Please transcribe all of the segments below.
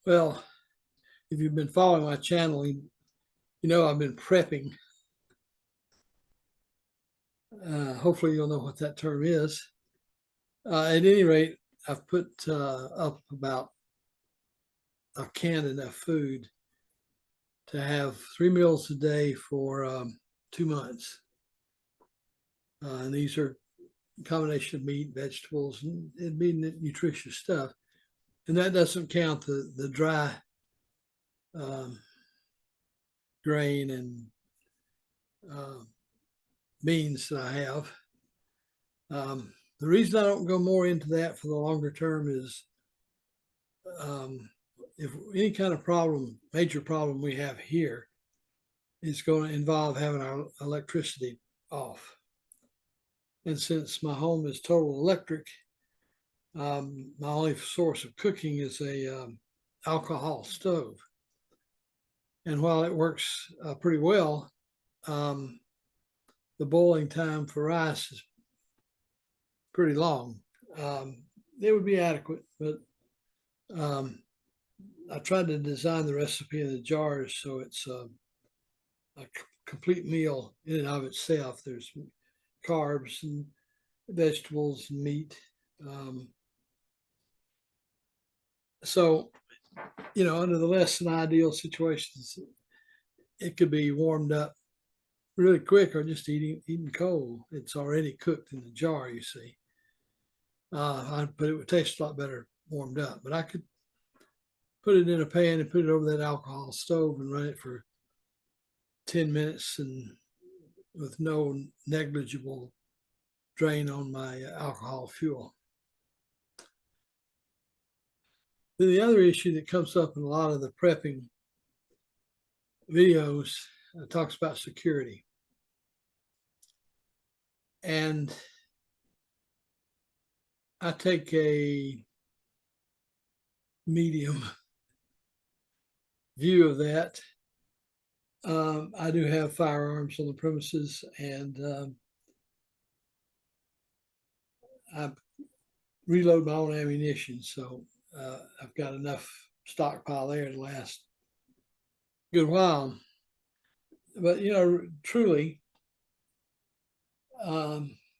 Well, if you've been following my channel, you know I've been prepping. Hopefully you'll know what that term is. At any rate, I've put up about a can enough food to have 3 meals a day for 2 months. And these are a combination of meat, vegetables, and it'd be nutritious stuff. And that doesn't count the dry um, grain and uh, beans that I have. The reason I don't go more into that for the longer term is um, if any kind of problem, major problem we have here is going to involve having our electricity off. And since my home is total electric, my only source of cooking is a alcohol stove. And while it works pretty well, um, the boiling time for rice is pretty long. It would be adequate, but I tried to design the recipe in the jars so it's a complete meal in and of itself. There's carbs and vegetables and meat. So, under the less than ideal situations, it could be warmed up really quick or just eating cold. It's already cooked in the jar, you see. But it would taste a lot better warmed up. But I could put it in a pan and put it over that alcohol stove and run it for 10 minutes and with no negligible drain on my alcohol fuel. Then the other issue that comes up in a lot of the prepping videos talks about security. And I take a medium view of that. I do have firearms on the premises, and I reload my own ammunition, so I've got enough stockpile there to last a good while. But truly,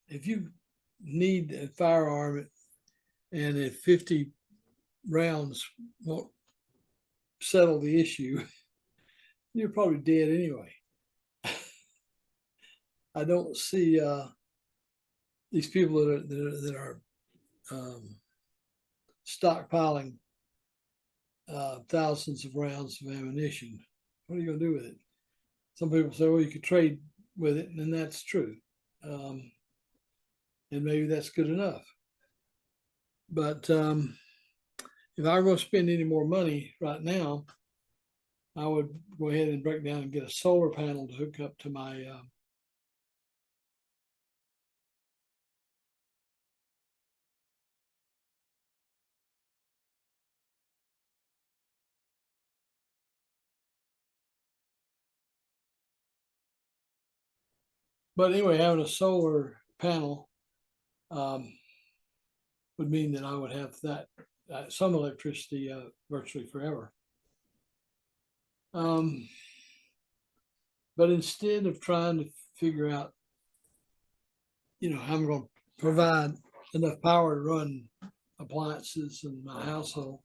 if you need a firearm and if 50 rounds won't settle the issue, you're probably dead anyway. I don't see these people that are stockpiling thousands of rounds of ammunition. What are you going to do with it? Some people say, well, you could trade with it, and that's true. And maybe that's good enough. But if I were going to spend any more money right now, I would go ahead and break down and get a solar panel to hook up to my but anyway, having a solar panel would mean that I would have that some electricity virtually forever. But instead of trying to figure out, how I'm going to provide enough power to run appliances in my household,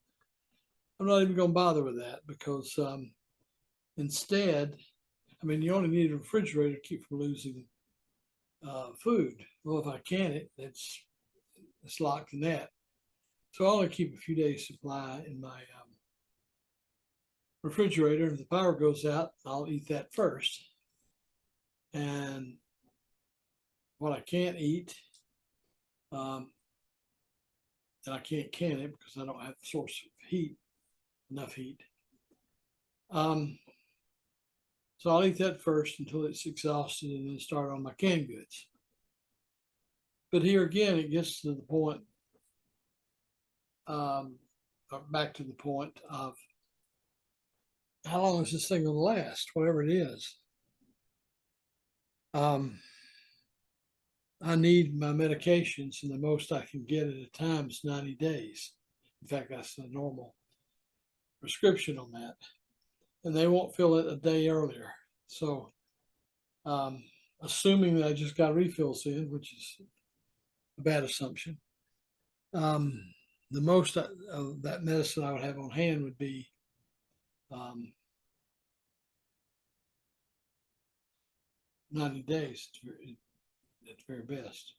I'm not even going to bother with that because instead, you only need a refrigerator to keep from losing food. Well, if I can it's locked in that. So I only keep a few days supply in my refrigerator. If the power goes out, I'll eat that first. And what I can't eat, and I can't can it because I don't have a source of heat, enough heat. So I'll eat that first until it's exhausted and then start on my canned goods. But here again, it gets to the point, back to the point of how long is this thing going to last, whatever it is. I need my medications, and the most I can get at a time is 90 days. In fact, that's the normal prescription on that, and they won't fill it a day earlier. So, assuming that I just got refills in, which is a bad assumption, the most of that medicine I would have on hand would be 90 days at the very best.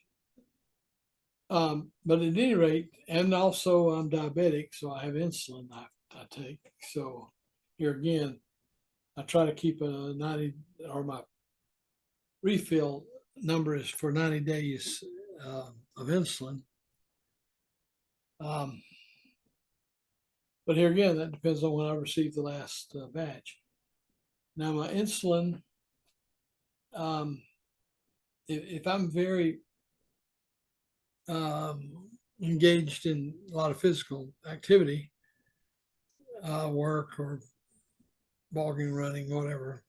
But at any rate, and also I'm diabetic, so I have insulin I take. So here again, I try to keep a 90, or my refill number is for 90 days of insulin. But here again, that depends on when I received the last batch. Now my insulin, if I'm very engaged in a lot of physical activity, work or walking, running, whatever,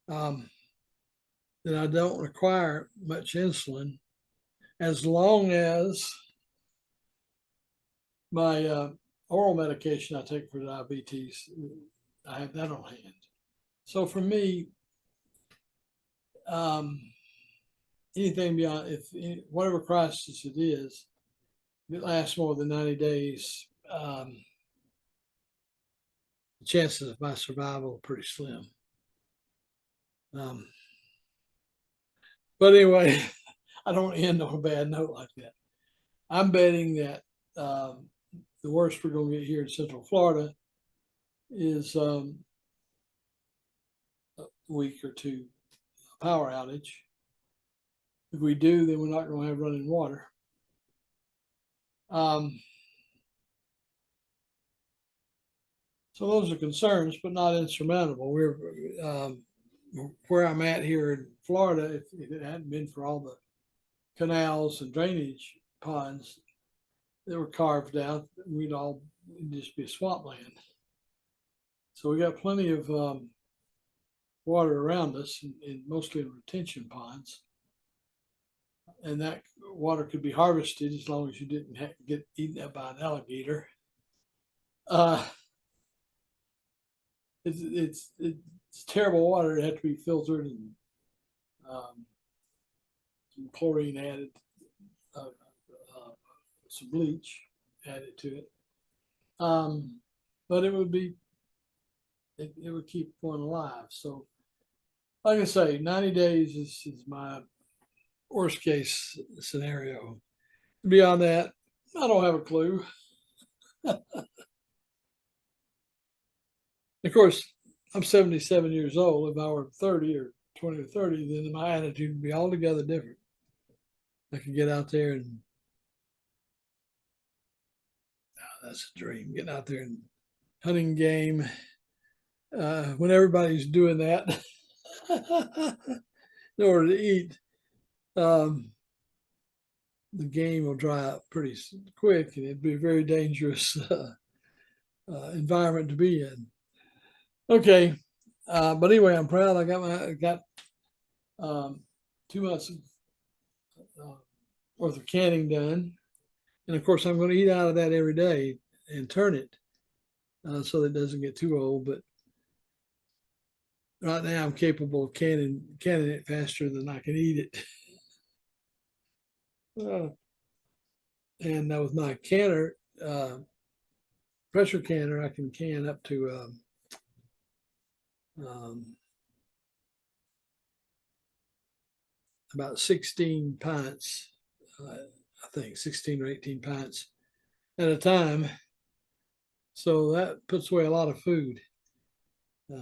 then I don't require much insulin, as long as my oral medication I take for diabetes, I have that on hand. So for me, anything beyond, whatever crisis it is, if it lasts more than 90 days, the chances of my survival are pretty slim. But anyway, I don't end on a bad note like that. I'm betting that the worst we're going to get here in Central Florida is a week or two power outage. If we do, then we're not going to have running water. So those are concerns, but not insurmountable. We're where I'm at here in Florida. If it hadn't been for all the canals and drainage ponds that were carved out, we'd all just be swampland. So we got plenty of water around us, and mostly in retention ponds. And that water could be harvested as long as you didn't get eaten up by an alligator. It's terrible water. It had to be filtered and some chlorine added, some bleach added to it. But it would keep one alive. So, like I say, 90 days is my worst case scenario. Beyond that, I don't have a clue. Of course, I'm 77 years old. If I were 30 or 20 or 30, then my attitude would be altogether different. I could get out there and that's a dream. Getting out there and hunting game when everybody's doing that in order to eat. The game will dry up pretty quick, and it'd be a very dangerous environment to be in. Okay, but anyway, I'm proud. I got 2 months worth of canning done, and of course, I'm going to eat out of that every day and turn it so that it doesn't get too old. But right now, I'm capable of canning it faster than I can eat it. And with my canner, pressure canner, I can can up to about 16 pints, I think 16 or 18 pints at a time. So that puts away a lot of food. I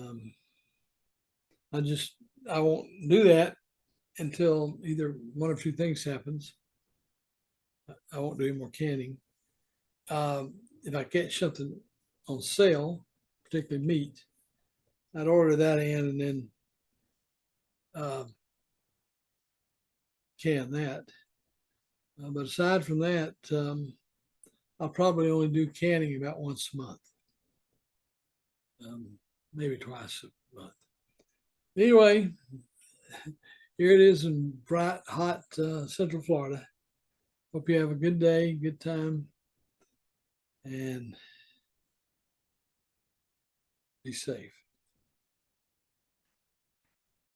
won't do that until either one of two things happens. I won't do any more canning. If I catch something on sale, particularly meat, I'd order that in and then can that. But aside from that, I'll probably only do canning about once a month, maybe twice a month. Anyway, here it is in bright, hot Central Florida. Hope you have a good day, good time, and Be safe.